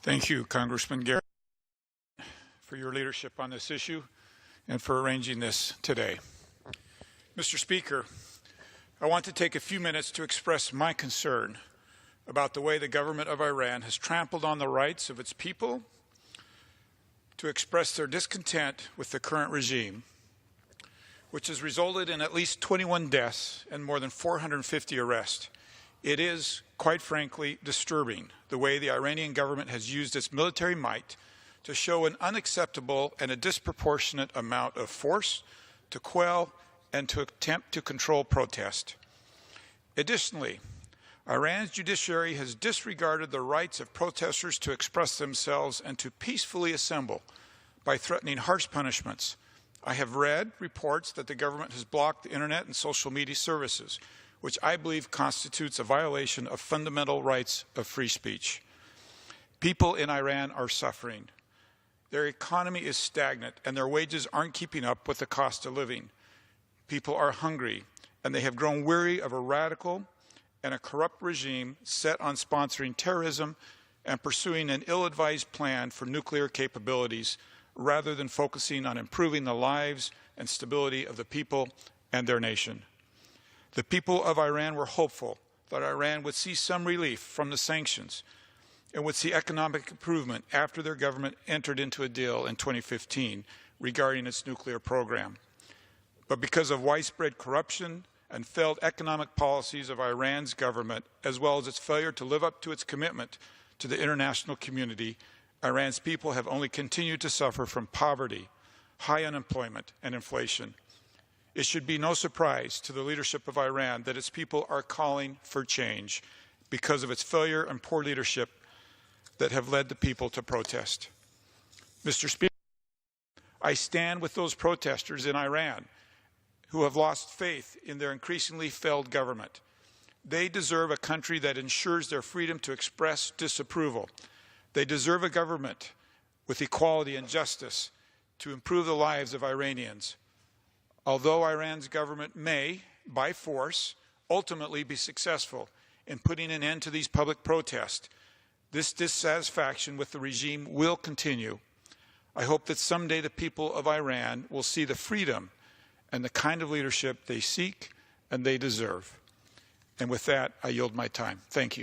Thank you, Congressman Garrett, for your leadership on this issue and for arranging this today. Mr. Speaker, I want to take a few minutes to express my concern about the way the government of Iran has trampled on the rights of its people to express their discontent with the current regime, which has resulted in at least 21 deaths and more than 450 arrests. It is, quite frankly, disturbing the way the Iranian government has used its military might to show an unacceptable and a disproportionate amount of force to quell and to attempt to control protest. Additionally, Iran's judiciary has disregarded the rights of protesters to express themselves and to peacefully assemble by threatening harsh punishments. I have read reports that the government has blocked the internet and social media services, which I believe constitutes a violation of fundamental rights of free speech. People in Iran are suffering. Their economy is stagnant and their wages aren't keeping up with the cost of living. People are hungry and they have grown weary of a radical and a corrupt regime set on sponsoring terrorism and pursuing an ill-advised plan for nuclear capabilities rather than focusing on improving the lives and stability of the people and their nation. The people of Iran were hopeful that Iran would see some relief from the sanctions and would see economic improvement after their government entered into a deal in 2015 regarding its nuclear program. But because of widespread corruption and failed economic policies of Iran's government, as well as its failure to live up to its commitment to the international community, Iran's people have only continued to suffer from poverty, high unemployment, and inflation. It should be no surprise to the leadership of Iran that its people are calling for change because of its failure and poor leadership that have led the people to protest. Mr. Speaker, I stand with those protesters in Iran who have lost faith in their increasingly failed government. They deserve a country that ensures their freedom to express disapproval. They deserve a government with equality and justice to improve the lives of Iranians. Although Iran's government may, by force, ultimately be successful in putting an end to these public protests, this dissatisfaction with the regime will continue. I hope that someday the people of Iran will see the freedom and the kind of leadership they seek and they deserve. And with that, I yield my time. Thank you.